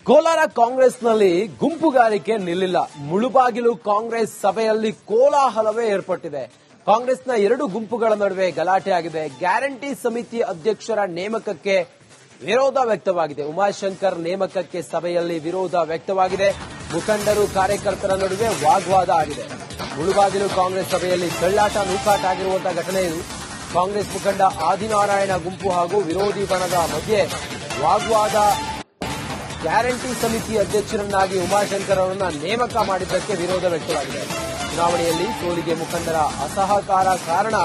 ಕೋಲಾರ ಕಾಂಗ್ರೆಸ್ನಲ್ಲಿ ಗುಂಪುಗಾರಿಕೆ ನಿಲ್ಲಿಲ್ಲ. ಮುಳುಬಾಗಿಲು ಕಾಂಗ್ರೆಸ್ ಸಭೆಯಲ್ಲಿ ಕೋಲಾಹಲವೇ ಏರ್ಪಟ್ಟಿದೆ. ಕಾಂಗ್ರೆಸ್ನ ಎರಡು ಗುಂಪುಗಳ ನಡುವೆ ಗಲಾಟೆ ಆಗಿದೆ. ಗ್ಯಾರಂಟಿ ಸಮಿತಿ ಅಧ್ಯಕ್ಷರ ನೇಮಕಕ್ಕೆ ವಿರೋಧ ವ್ಯಕ್ತವಾಗಿದೆ. ಉಮಾಶಂಕರ್ ನೇಮಕಕ್ಕೆ ಸಭೆಯಲ್ಲಿ ವಿರೋಧ ವ್ಯಕ್ತವಾಗಿದೆ. ಮುಖಂಡರು ಕಾರ್ಯಕರ್ತರ ನಡುವೆ ವಾಗ್ವಾದ ಆಗಿದೆ. ಮುಳುಬಾಗಿಲು ಕಾಂಗ್ರೆಸ್ ಸಭೆಯಲ್ಲಿ ಕಳ್ಳಾಟ ನೂಕಾಟ ಆಗಿರುವಂತಹ ಘಟನೆ ಇದು. ಕಾಂಗ್ರೆಸ್ ಮುಖಂಡ ಆದಿನಾರಾಯಣ ಗುಂಪು ಹಾಗೂ ವಿರೋಧಿ ಬಣದ ಮಧ್ಯೆ ವಾಗ್ವಾದ. ಗ್ಯಾರಂಟಿ ಸಮಿತಿ ಅಧ್ಯಕ್ಷರನ್ನಾಗಿ ಉಮಾಶಂಕರ್ ಅವರನ್ನ ನೇಮಕ ಮಾಡಿದ್ದಕ್ಕೆ ವಿರೋಧ ವ್ಯಕ್ತವಾಗಿದೆ. ಚುನಾವಣೆಯಲ್ಲಿ ಸೋಲಿಗೆ ಮುಖಂಡರ ಅಸಹಕಾರ ಕಾರಣ.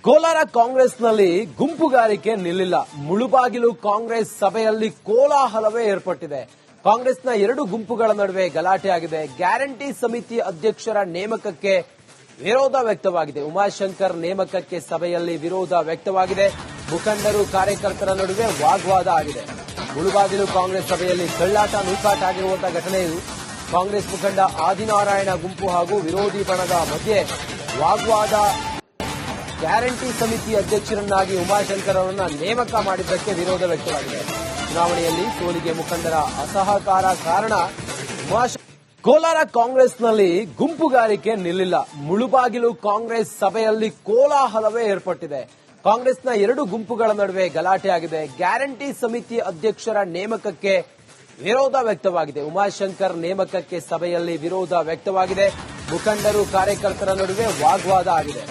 ಕೋಲಾರ ಕಾಂಗ್ರೆಸ್ನಲ್ಲಿ ಗುಂಪುಗಾರಿಕೆ ನಿಲ್ಲಿಲ್ಲ. ಮುಳುಬಾಗಿಲು ಕಾಂಗ್ರೆಸ್ ಸಭೆಯಲ್ಲಿ ಕೋಲಾಹಲವೇ ಏರ್ಪಟ್ಟಿದೆ. ಕಾಂಗ್ರೆಸ್ನ ಎರಡು ಗುಂಪುಗಳ ನಡುವೆ ಗಲಾಟೆ ಆಗಿದೆ. ಗ್ಯಾರಂಟಿ ಸಮಿತಿ ಅಧ್ಯಕ್ಷರ ನೇಮಕಕ್ಕೆ ವಿರೋಧ ವ್ಯಕ್ತವಾಗಿದೆ. ಉಮಾಶಂಕರ್ ನೇಮಕಕ್ಕೆ ಸಭೆಯಲ್ಲಿ ವಿರೋಧ ವ್ಯಕ್ತವಾಗಿದೆ. ಮುಖಂಡರು ಕಾರ್ಯಕರ್ತರ ನಡುವೆ ವಾಗ್ವಾದ ಆಗಿದೆ. ಮುಳುಬಾಗಿಲು ಕಾಂಗ್ರೆಸ್ ಸಭೆಯಲ್ಲಿ ಕಳ್ಳಾಟ ನೂಕಾಟ ಆಗಿರುವಂತಹ ಘಟನೆ ಇದು. ಕಾಂಗ್ರೆಸ್ ಮುಖಂಡ ಆದಿನಾರಾಯಣ ಗುಂಪು ಹಾಗೂ ವಿರೋಧಿ ಬಣದ ಮಧ್ಯೆ ವಾಗ್ವಾದ. ಗ್ಯಾರಂಟಿ ಸಮಿತಿ ಅಧ್ಯಕ್ಷರನ್ನಾಗಿ ಉಮಾಶಂಕರ್ ಅವರನ್ನ ನೇಮಕ ಮಾಡಿದ್ದಕ್ಕೆ ವಿರೋಧ ವ್ಯಕ್ತವಾಗಿದೆ. ಚುನಾವಣೆಯಲ್ಲಿ ಸೋಲಿಗೆ ಮುಖಂಡರ ಅಸಹಕಾರ ಕಾರಣ. ಕೋಲಾರ ಕಾಂಗ್ರೆಸ್ನಲ್ಲಿ ಗುಂಪುಗಾರಿಕೆ ನಿಲ್ಲಿಲ್ಲ. ಮುಳುಬಾಗಿಲು ಕಾಂಗ್ರೆಸ್ ಸಭೆಯಲ್ಲಿ ಕೋಲಾಹಲವೇ ಏರ್ಪಟ್ಟಿದೆ. ಕಾಂಗ್ರೆಸ್ನ ಎರಡು ಗುಂಪುಗಳ ನಡುವೆ ಗಲಾಟೆ ಆಗಿದೆ. ಗ್ಯಾರಂಟಿ ಸಮಿತಿ ಅಧ್ಯಕ್ಷರ ನೇಮಕಕ್ಕೆ ವಿರೋಧ ವ್ಯಕ್ತವಾಗಿದೆ. ಉಮಾಶಂಕರ್ ನೇಮಕಕ್ಕೆ ಸಭೆಯಲ್ಲಿ ವಿರೋಧ ವ್ಯಕ್ತವಾಗಿದೆ. ಮುಖಂಡರು ಕಾರ್ಯಕರ್ತರ ನಡುವೆ ವಾಗ್ವಾದ ಆಗಿದೆ.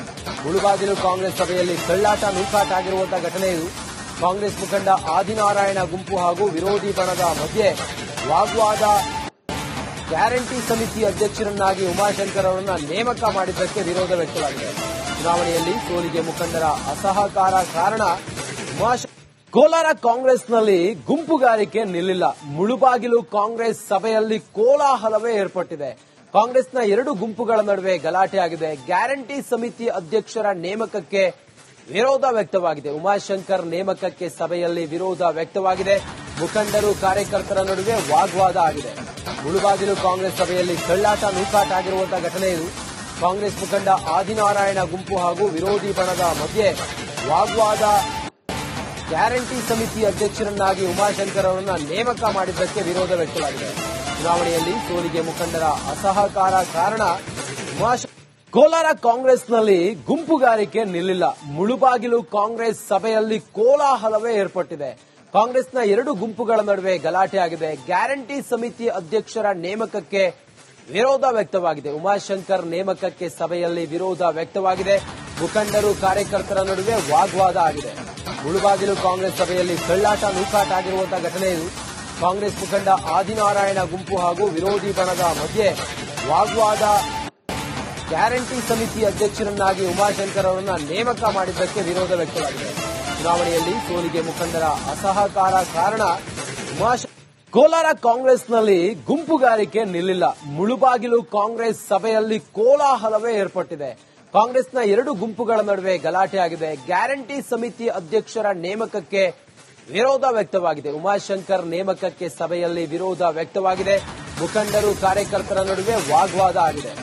ಮುಳುಬಾಗಿಲು ಕಾಂಗ್ರೆಸ್ ಸಭೆಯಲ್ಲಿ ಕಳ್ಳಾಟ ನೂಕಾಟ ಆಗಿರುವಂತಹ ಘಟನೆ ಇದು. ಕಾಂಗ್ರೆಸ್ ಮುಖಂಡ ಆದಿನಾರಾಯಣ ಗುಂಪು ಹಾಗೂ ವಿರೋಧಿ ಬಣದ ಮಧ್ಯೆ ವಾಗ್ವಾದ. ಗ್ಯಾರಂಟಿ ಸಮಿತಿ ಅಧ್ಯಕ್ಷರನ್ನಾಗಿ ಉಮಾಶಂಕರ್ ಅವರನ್ನ ನೇಮಕ ಮಾಡಿದ್ದಕ್ಕೆ ವಿರೋಧ ವ್ಯಕ್ತವಾಗಿದೆ. ಚುನಾವಣೆಯಲ್ಲಿ ಸೋಲಿಗೆ ಮುಖಂಡರ ಅಸಹಕಾರ ಕಾರಣ. ಕೋಲಾರ ಕಾಂಗ್ರೆಸ್ನಲ್ಲಿ ಗುಂಪುಗಾರಿಕೆ ನಿಲ್ಲಿಲ್ಲ. ಮುಳುಬಾಗಿಲು ಕಾಂಗ್ರೆಸ್ ಸಭೆಯಲ್ಲಿ ಕೋಲಾಹಲವೇ ಏರ್ಪಟ್ಟಿದೆ. ಕಾಂಗ್ರೆಸ್ನ ಎರಡು ಗುಂಪುಗಳ ನಡುವೆ ಗಲಾಟೆ ಆಗಿದೆ. ಗ್ಯಾರಂಟಿ ಸಮಿತಿ ಅಧ್ಯಕ್ಷರ ನೇಮಕಕ್ಕೆ ವಿರೋಧ ವ್ಯಕ್ತವಾಗಿದೆ. ಉಮಾಶಂಕರ್ ನೇಮಕಕ್ಕೆ ಸಭೆಯಲ್ಲಿ ವಿರೋಧ ವ್ಯಕ್ತವಾಗಿದೆ. ಮುಖಂಡರು ಕಾರ್ಯಕರ್ತರ ನಡುವೆ ವಾಗ್ವಾದ ಆಗಿದೆ. ಮುಳುಬಾಗಿಲು ಕಾಂಗ್ರೆಸ್ ಸಭೆಯಲ್ಲಿ ಕಳ್ಳಾಟ ನೂಕಾಟ ಆಗಿರುವಂತಹ ಘಟನೆ ಇದು. ಕಾಂಗ್ರೆಸ್ ಮುಖಂಡ ಆದಿನಾರಾಯಣ ಗುಂಪು ಹಾಗೂ ವಿರೋಧಿ ಬಣದ ಮಧ್ಯೆ ವಾಗ್ವಾದ. ಗ್ಯಾರಂಟಿ ಸಮಿತಿ ಅಧ್ಯಕ್ಷರನ್ನಾಗಿ ಉಮಾಶಂಕರ್ ಅವರನ್ನ ನೇಮಕ ಮಾಡಿದ್ದಕ್ಕೆ ವಿರೋಧ ವ್ಯಕ್ತವಾಗಿದೆ. ಚುನಾವಣೆಯಲ್ಲಿ ಸೋಲಿಗೆ ಮುಖಂಡರ ಅಸಹಕಾರ ಕಾರಣ. ಕೋಲಾರ ಕಾಂಗ್ರೆಸ್ನಲ್ಲಿ ಗುಂಪುಗಾರಿಕೆ ನಿಲ್ಲಿಲ್ಲ. ಮುಳುಬಾಗಿಲು ಕಾಂಗ್ರೆಸ್ ಸಭೆಯಲ್ಲಿ ಕೋಲಾಹಲವೇ ಏರ್ಪಟ್ಟಿದೆ. ಕಾಂಗ್ರೆಸ್ನ ಎರಡು ಗುಂಪುಗಳ ನಡುವೆ ಗಲಾಟೆ ಆಗಿದೆ. ಗ್ಯಾರಂಟಿ ಸಮಿತಿ ಅಧ್ಯಕ್ಷರ ನೇಮಕಕ್ಕೆ ವಿರೋಧ ವ್ಯಕ್ತವಾಗಿದೆ. ಉಮಾಶಂಕರ್ ನೇಮಕಕ್ಕೆ ಸಭೆಯಲ್ಲಿ ವಿರೋಧ ವ್ಯಕ್ತವಾಗಿದೆ. ಮುಖಂಡರು ಕಾರ್ಯಕರ್ತರ ನಡುವೆ ವಾಗ್ವಾದ ಆಗಿದೆ. ಮುಳುಬಾಗಿಲು ಕಾಂಗ್ರೆಸ್ ಸಭೆಯಲ್ಲಿ ಕಳ್ಳಾಟ ನೂಕಾಟ ಆಗಿರುವಂತಹ ಘಟನೆ ಇದು. ಕಾಂಗ್ರೆಸ್ ಮುಖಂಡ ಆದಿನಾರಾಯಣ ಗುಂಪು ಹಾಗೂ ವಿರೋಧಿ ಬಣದ ಮಧ್ಯೆ ವಾಗ್ವಾದ. ಗ್ಯಾರಂಟಿ ಸಮಿತಿ ಅಧ್ಯಕ್ಷರನ್ನಾಗಿ ಉಮಾಶಂಕರ್ ಅವರನ್ನ ನೇಮಕ ಮಾಡಿದ್ದಕ್ಕೆ ವಿರೋಧ ವ್ಯಕ್ತವಾಗಿದೆ. ಚುನಾವಣೆಯಲ್ಲಿ ಸೋಲಿಗೆ ಮುಖಂಡರ ಅಸಹಕಾರ ಕಾರಣ. ಕೋಲಾರ ಕಾಂಗ್ರೆಸ್ನಲ್ಲಿ ಗುಂಪುಗಾರಿಕೆ ನಿಲ್ಲಿಲ್ಲ. ಮುಳುಬಾಗಿಲು ಕಾಂಗ್ರೆಸ್ ಸಭೆಯಲ್ಲಿ ಕೋಲಾಹಲವೇ ಏರ್ಪಟ್ಟಿದೆ. ಕಾಂಗ್ರೆಸ್ನ ಎರಡು ಗುಂಪುಗಳ ನಡುವೆ ಗಲಾಟೆ ಆಗಿದೆ. ಗ್ಯಾರಂಟಿ ಸಮಿತಿ ಅಧ್ಯಕ್ಷರ ನೇಮಕಕ್ಕೆ ವಿರೋಧ ವ್ಯಕ್ತವಾಗಿದೆ. ಉಮಾಶಂಕರ್ ನೇಮಕಕ್ಕೆ ಸಭೆಯಲ್ಲಿ ವಿರೋಧ ವ್ಯಕ್ತವಾಗಿದೆ. ಮುಖಂಡರು ಕಾರ್ಯಕರ್ತರ ನಡುವೆ ವಾಗ್ವಾದ ಆಗಿದೆ.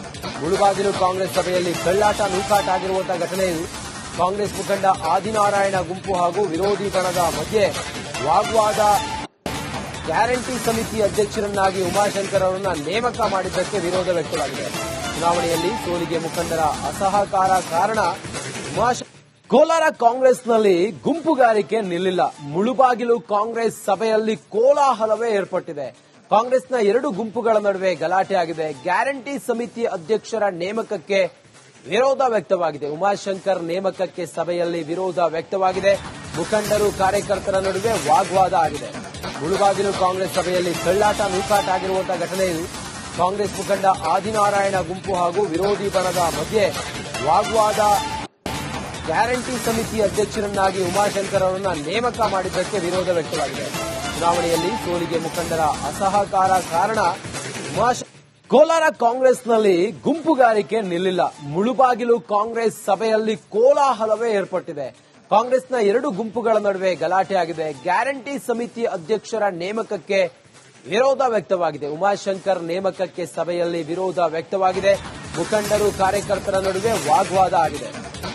ಮುಳುಬಾಗಿಲು ಕಾಂಗ್ರೆಸ್ ಸಭೆಯಲ್ಲಿ ಕಳ್ಳಾಟ ನೂಕಾಟ ಆಗಿರುವಂತಹ ಘಟನೆ ಇದು. ಕಾಂಗ್ರೆಸ್ ಮುಖಂಡ ಆದಿನಾರಾಯಣ ಗುಂಪು ಹಾಗೂ ವಿರೋಧಿ ಬಣದ ಮಧ್ಯೆ ವಾಗ್ವಾದ. ಗ್ಯಾರಂಟಿ ಸಮಿತಿ ಅಧ್ಯಕ್ಷರನ್ನಾಗಿ ಉಮಾಶಂಕರ್ ಅವರನ್ನ ನೇಮಕ ಮಾಡಿದ್ದಕ್ಕೆ ವಿರೋಧ ವ್ಯಕ್ತವಾಗಿದೆ. ಚುನಾವಣೆಯಲ್ಲಿ ಸೋಲಿಗೆ ಮುಖಂಡರ ಅಸಹಕಾರ ಕಾರಣ. ಕೋಲಾರ ಕಾಂಗ್ರೆಸ್ನಲ್ಲಿ ಗುಂಪುಗಾರಿಕೆ ನಿಲ್ಲಿಲ್ಲ. ಮುಳುಬಾಗಿಲು ಕಾಂಗ್ರೆಸ್ ಸಭೆಯಲ್ಲಿ ಕೋಲಾಹಲವೇ ಏರ್ಪಟ್ಟಿದೆ. ಕಾಂಗ್ರೆಸ್ನ ಎರಡು ಗುಂಪುಗಳ ನಡುವೆ ಗಲಾಟೆ ಆಗಿದೆ. ಗ್ಯಾರಂಟಿ ಸಮಿತಿ ಅಧ್ಯಕ್ಷರ ನೇಮಕಕ್ಕೆ ವಿರೋಧ ವ್ಯಕ್ತವಾಗಿದೆ. ಉಮಾಶಂಕರ್ ನೇಮಕಕ್ಕೆ ಸಭೆಯಲ್ಲಿ ವಿರೋಧ ವ್ಯಕ್ತವಾಗಿದೆ. ಮುಖಂಡರು ಕಾರ್ಯಕರ್ತರ ನಡುವೆ ವಾಗ್ವಾದ ಆಗಿದೆ. ಮುಳುಬಾಗಿಲು ಕಾಂಗ್ರೆಸ್ ಸಭೆಯಲ್ಲಿ ಕಳ್ಳಾಟ ನೂಕಾಟ ಆಗಿರುವಂತಹ ಘಟನೆ ಇದು. ಕಾಂಗ್ರೆಸ್ ಮುಖಂಡ ಆದಿನಾರಾಯಣ ಗುಂಪು ಹಾಗೂ ವಿರೋಧಿ ಬಣದ ಮಧ್ಯೆ ವಾಗ್ವಾದ. ಗ್ಯಾರಂಟಿ ಸಮಿತಿ ಅಧ್ಯಕ್ಷರನ್ನಾಗಿ ಉಮಾಶಂಕರ್ ಅವರನ್ನ ನೇಮಕ ಮಾಡಿದ್ದಕ್ಕೆ ವಿರೋಧ ವ್ಯಕ್ತವಾಗಿದೆ. ಚುನಾವಣೆಯಲ್ಲಿ ಸೋಲಿಗೆ ಮುಖಂಡರ ಅಸಹಕಾರ ಕಾರಣ. ಕೋಲಾರ ಕಾಂಗ್ರೆಸ್ನಲ್ಲಿ ಗುಂಪುಗಾರಿಕೆ ನಿಲ್ಲಿಲ್ಲ. ಮುಳುಬಾಗಿಲು ಕಾಂಗ್ರೆಸ್ ಸಭೆಯಲ್ಲಿ ಕೋಲಾಹಲವೇ ಏರ್ಪಟ್ಟಿದೆ. ಕಾಂಗ್ರೆಸ್ನ ಎರಡು ಗುಂಪುಗಳ ನಡುವೆ ಗಲಾಟೆ ಆಗಿದೆ. ಗ್ಯಾರಂಟಿ ಸಮಿತಿ ಅಧ್ಯಕ್ಷರ ನೇಮಕಕ್ಕೆ ವಿರೋಧ ವ್ಯಕ್ತವಾಗಿದೆ. ಉಮಾಶಂಕರ್ ನೇಮಕಕ್ಕೆ ಸಭೆಯಲ್ಲಿ ವಿರೋಧ ವ್ಯಕ್ತವಾಗಿದೆ. ಮುಖಂಡರು ಕಾರ್ಯಕರ್ತರ ನಡುವೆ ವಾಗ್ವಾದ ಆಗಿದೆ.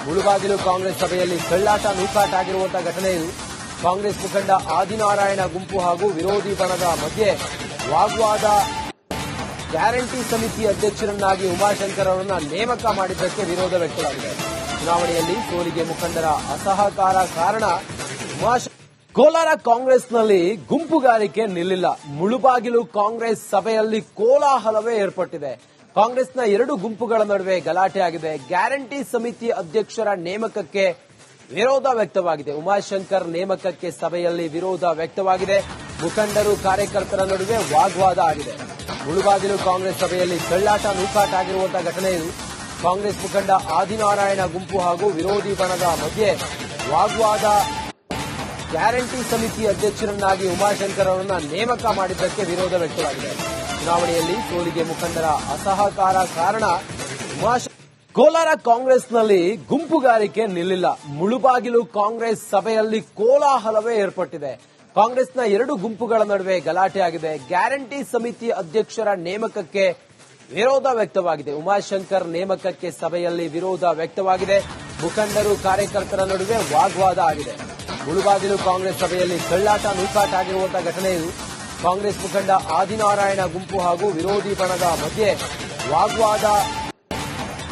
ಮುಳುಬಾಗಿಲು ಕಾಂಗ್ರೆಸ್ ಸಭೆಯಲ್ಲಿ ಕಳ್ಳಾಟ ನೂಕಾಟ ಆಗಿರುವಂತಹ ಘಟನೆ ಇದು. ಕಾಂಗ್ರೆಸ್ ಮುಖಂಡ ಆದಿನಾರಾಯಣ ಗುಂಪು ಹಾಗೂ ವಿರೋಧಿ ಬಣದ ಮಧ್ಯೆ ವಾಗ್ವಾದ. ಗ್ಯಾರಂಟಿ ಸಮಿತಿ ಅಧ್ಯಕ್ಷರನ್ನಾಗಿ ಉಮಾಶಂಕರ್ ಅವರನ್ನ ನೇಮಕ ಮಾಡಿದ್ದಕ್ಕೆ ವಿರೋಧ ವ್ಯಕ್ತವಾಗಿದೆ. ಚುನಾವಣೆಯಲ್ಲಿ ಸೋಲಿಗೆ ಮುಖಂಡರ ಅಸಹಕಾರ ಕಾರಣ. ಕೋಲಾರ ಕಾಂಗ್ರೆಸ್ನಲ್ಲಿ ಗುಂಪುಗಾರಿಕೆ ನಿಲ್ಲಿಲ್ಲ. ಮುಳುಬಾಗಿಲು ಕಾಂಗ್ರೆಸ್ ಸಭೆಯಲ್ಲಿ ಕೋಲಾಹಲವೇ ಏರ್ಪಟ್ಟಿದೆ. ಕಾಂಗ್ರೆಸ್ನ ಎರಡು ಗುಂಪುಗಳ ನಡುವೆ ಗಲಾಟೆ ಆಗಿದೆ. ಗ್ಯಾರಂಟಿ ಸಮಿತಿ ಅಧ್ಯಕ್ಷರ ನೇಮಕಕ್ಕೆ ವಿರೋಧ ವ್ಯಕ್ತವಾಗಿದೆ. ಉಮಾಶಂಕರ್ ನೇಮಕಕ್ಕೆ ಸಭೆಯಲ್ಲಿ ವಿರೋಧ ವ್ಯಕ್ತವಾಗಿದೆ. ಮುಖಂಡರು ಕಾರ್ಯಕರ್ತರ ನಡುವೆ ವಾಗ್ವಾದ ಆಗಿದೆ. ಮುಳುಬಾಗಿಲು ಕಾಂಗ್ರೆಸ್ ಸಭೆಯಲ್ಲಿ ತಳ್ಳಾಟ ನೂಕಾಟ ಆಗಿರುವಂತಹ ಘಟನೆ ಇದು. ಕಾಂಗ್ರೆಸ್ ಮುಖಂಡ ಆದಿನಾರಾಯಣ ಗುಂಪು ಹಾಗೂ ವಿರೋಧಿ ಬಣದ ಮಧ್ಯೆ ವಾಗ್ವಾದ. ಗ್ಯಾರಂಟಿ ಸಮಿತಿ ಅಧ್ಯಕ್ಷರನ್ನಾಗಿ ಉಮಾಶಂಕರ್ ಅವರನ್ನ ನೇಮಕ ಮಾಡಿದ್ದಕ್ಕೆ ವಿರೋಧ ವ್ಯಕ್ತವಾಗಿದೆ. ಚುನಾವಣೆಯಲ್ಲಿ ಸೋಲಿಗೆ ಮುಖಂಡರ ಅಸಹಕಾರ ಕಾರಣ. ಕೋಲಾರ ಕಾಂಗ್ರೆಸ್ನಲ್ಲಿ ಗುಂಪುಗಾರಿಕೆ ನಿಲ್ಲಿಲ್ಲ. ಮುಳುಬಾಗಿಲು ಕಾಂಗ್ರೆಸ್ ಸಭೆಯಲ್ಲಿ ಕೋಲಾಹಲವೇ ಏರ್ಪಟ್ಟಿದೆ. ಕಾಂಗ್ರೆಸ್ನ ಎರಡು ಗುಂಪುಗಳ ನಡುವೆ ಗಲಾಟೆ ಆಗಿದೆ. ಗ್ಯಾರಂಟಿ ಸಮಿತಿ ಅಧ್ಯಕ್ಷರ ನೇಮಕಕ್ಕೆ ವಿರೋಧ ವ್ಯಕ್ತವಾಗಿದೆ. ಉಮಾಶಂಕರ್ ನೇಮಕಕ್ಕೆ ಸಭೆಯಲ್ಲಿ ವಿರೋಧ ವ್ಯಕ್ತವಾಗಿದೆ. ಮುಖಂಡರು ಕಾರ್ಯಕರ್ತರ ನಡುವೆ ವಾಗ್ವಾದ ಆಗಿದೆ. ಮುಳುಬಾಗಿಲು ಕಾಂಗ್ರೆಸ್ ಸಭೆಯಲ್ಲಿ ತಳ್ಳಾಟ ನೂಕಾಟ ಆಗಿರುವಂತಹ ಘಟನೆ ಇದು. ಕಾಂಗ್ರೆಸ್ ಮುಖಂಡ ಆದಿನಾರಾಯಣ ಗುಂಪು ಹಾಗೂ ವಿರೋಧಿ ಬಣದ ಮಧ್ಯೆ ವಾಗ್ವಾದ.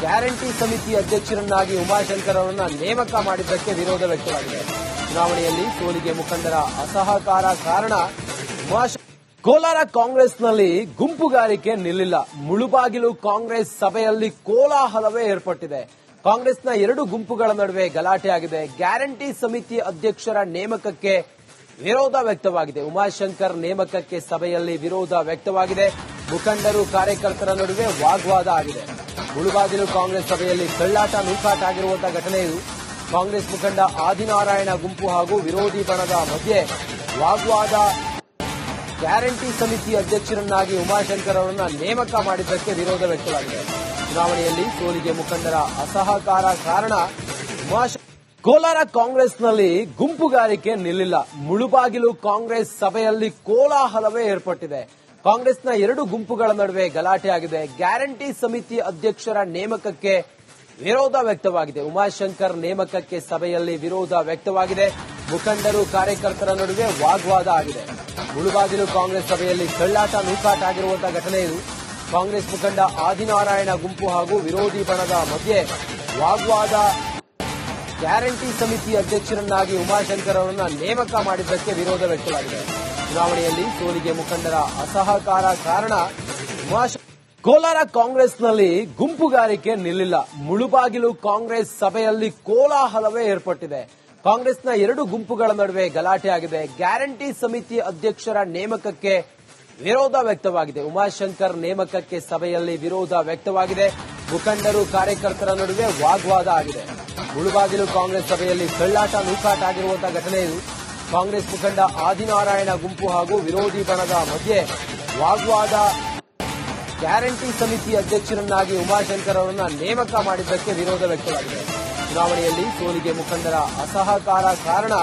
ಗ್ಯಾರಂಟಿ ಸಮಿತಿ ಅಧ್ಯಕ್ಷರನ್ನಾಗಿ ಉಮಾಶಂಕರ್ ಅವರನ್ನ ನೇಮಕ ಮಾಡಿದ್ದಕ್ಕೆ ವಿರೋಧ ವ್ಯಕ್ತವಾಗಿದೆ. ಚುನಾವಣೆಯಲ್ಲಿ ಸೋಲಿಗೆ ಮುಖಂಡರ ಅಸಹಕಾರ ಕಾರಣ. ಕೋಲಾರ ಕಾಂಗ್ರೆಸ್ನಲ್ಲಿ ಗುಂಪುಗಾರಿಕೆ ನಿಲ್ಲಿಲ್ಲ. ಮುಳುಬಾಗಿಲು ಕಾಂಗ್ರೆಸ್ ಸಭೆಯಲ್ಲಿ ಕೋಲಾಹಲವೇ ಏರ್ಪಟ್ಟಿದೆ. ಕಾಂಗ್ರೆಸ್ನ ಎರಡು ಗುಂಪುಗಳ ನಡುವೆ ಗಲಾಟೆ ಆಗಿದೆ. ಗ್ಯಾರಂಟಿ ಸಮಿತಿ ಅಧ್ಯಕ್ಷರ ನೇಮಕಕ್ಕೆ ವಿರೋಧ ವ್ಯಕ್ತವಾಗಿದೆ. ಉಮಾಶಂಕರ್ ನೇಮಕಕ್ಕೆ ಸಭೆಯಲ್ಲಿ ವಿರೋಧ ವ್ಯಕ್ತವಾಗಿದೆ. ಮುಖಂಡರು ಕಾರ್ಯಕರ್ತರ ನಡುವೆ ವಾಗ್ವಾದ ಆಗಿದೆ. ಮುಳುಬಾಗಿಲು ಕಾಂಗ್ರೆಸ್ ಸಭೆಯಲ್ಲಿ ತಳ್ಳಾಟ ನೂಕಾಟ ಆಗಿರುವಂತಹ ಘಟನೆ ಇದು. ಕಾಂಗ್ರೆಸ್ ಮುಖಂಡ ಆದಿನಾರಾಯಣ ಗುಂಪು ಹಾಗೂ ವಿರೋಧಿ ಬಣದ ಮಧ್ಯೆ ವಾಗ್ವಾದ. ಗ್ಯಾರಂಟಿ ಸಮಿತಿ ಅಧ್ಯಕ್ಷರನ್ನಾಗಿ ಉಮಾಶಂಕರ್ ಅವರನ್ನ ನೇಮಕ ಮಾಡಿದ್ದಕ್ಕೆ ವಿರೋಧ ವ್ಯಕ್ತವಾಗಿದೆ. ಚುನಾವಣೆಯಲ್ಲಿ ಸೋಲಿಗೆ ಮುಖಂಡರ ಅಸಹಕಾರ ಕಾರಣ. ಕೋಲಾರ ಕಾಂಗ್ರೆಸ್ನಲ್ಲಿ ಗುಂಪುಗಾರಿಕೆ ನಿಲ್ಲಿಲ್ಲ. ಮುಳುಬಾಗಿಲು ಕಾಂಗ್ರೆಸ್ ಸಭೆಯಲ್ಲಿ ಕೋಲಾಹಲವೇ ಏರ್ಪಟ್ಟಿದೆ. ಕಾಂಗ್ರೆಸ್ನ ಎರಡು ಗುಂಪುಗಳ ನಡುವೆ ಗಲಾಟೆ ಆಗಿದೆ. ಗ್ಯಾರಂಟಿ ಸಮಿತಿ ಅಧ್ಯಕ್ಷರ ನೇಮಕಕ್ಕೆ ವಿರೋಧ ವ್ಯಕ್ತವಾಗಿದೆ. ಉಮಾಶಂಕರ್ ನೇಮಕಕ್ಕೆ ಸಭೆಯಲ್ಲಿ ವಿರೋಧ ವ್ಯಕ್ತವಾಗಿದೆ. ಮುಖಂಡರು ಕಾರ್ಯಕರ್ತರ ನಡುವೆ ವಾಗ್ವಾದ ಆಗಿದೆ. ಮುಳುಬಾಗಿಲು ಕಾಂಗ್ರೆಸ್ ಸಭೆಯಲ್ಲಿ ತಳ್ಳಾಟ ನೂಕಾಟ ಆಗಿರುವಂತಹ ಘಟನೆ ಇದು. ಕಾಂಗ್ರೆಸ್ ಮುಖಂಡ ಆದಿನಾರಾಯಣ ಗುಂಪು ಹಾಗೂ ವಿರೋಧಿ ಬಣದ ಮಧ್ಯೆ ವಾಗ್ವಾದ. ಗ್ಯಾರಂಟಿ ಸಮಿತಿ ಅಧ್ಯಕ್ಷರನ್ನಾಗಿ ಉಮಾಶಂಕರ್ ಅವರನ್ನ ನೇಮಕ ಮಾಡಿದ್ದಕ್ಕೆ ವಿರೋಧ ವ್ಯಕ್ತವಾಗಿದೆ. ಚುನಾವಣೆಯಲ್ಲಿ ಸೋಲಿಗೆ ಮುಖಂಡರ ಅಸಹಕಾರ ಕಾರಣ. ಕೋಲಾರ ಕಾಂಗ್ರೆಸ್ನಲ್ಲಿ ಗುಂಪುಗಾರಿಕೆ ನಿಲ್ಲಿಲ್ಲ. ಮುಳುಬಾಗಿಲು ಕಾಂಗ್ರೆಸ್ ಸಭೆಯಲ್ಲಿ ಕೋಲಾಹಲವೇ ಏರ್ಪಟ್ಟಿದೆ. ಕಾಂಗ್ರೆಸ್ನ ಎರಡು ಗುಂಪುಗಳ ನಡುವೆ ಗಲಾಟೆ ಆಗಿದೆ. ಗ್ಯಾರಂಟಿ ಸಮಿತಿ ಅಧ್ಯಕ್ಷರ ನೇಮಕಕ್ಕೆ ವಿರೋಧ ವ್ಯಕ್ತವಾಗಿದೆ. ಉಮಾಶಂಕರ್ ನೇಮಕಕ್ಕೆ ಸಭೆಯಲ್ಲಿ ವಿರೋಧ ವ್ಯಕ್ತವಾಗಿದೆ. ಮುಖಂಡರು ಕಾರ್ಯಕರ್ತರ ನಡುವೆ ವಾಗ್ವಾದ ಆಗಿದೆ. ಮುಳುಬಾಗಿಲು ಕಾಂಗ್ರೆಸ್ ಸಭೆಯಲ್ಲಿ ತಳ್ಳಾಟ ನೂಕಾಟ ಆಗಿರುವಂತಹ ಘಟನೆ ಇದು. ಕಾಂಗ್ರೆಸ್ ಮುಖಂಡ ಆದಿನಾರಾಯಣ ಗುಂಪು ಹಾಗೂ ವಿರೋಧಿ ಬಣದ ಮಧ್ಯೆ ವಾಗ್ವಾದ. ಗ್ಯಾರಂಟಿ ಸಮಿತಿ ಅಧ್ಯಕ್ಷರನ್ನಾಗಿ ಉಮಾಶಂಕರ್ ಅವರನ್ನ ನೇಮಕ ಮಾಡಿದ್ದಕ್ಕೆ ವಿರೋಧ ವ್ಯಕ್ತವಾಗಿದೆ. ಚುನಾವಣೆಯಲ್ಲಿ ಸೋಲಿಗೆ ಮುಖಂಡರ ಅಸಹಕಾರ ಕಾರಣ.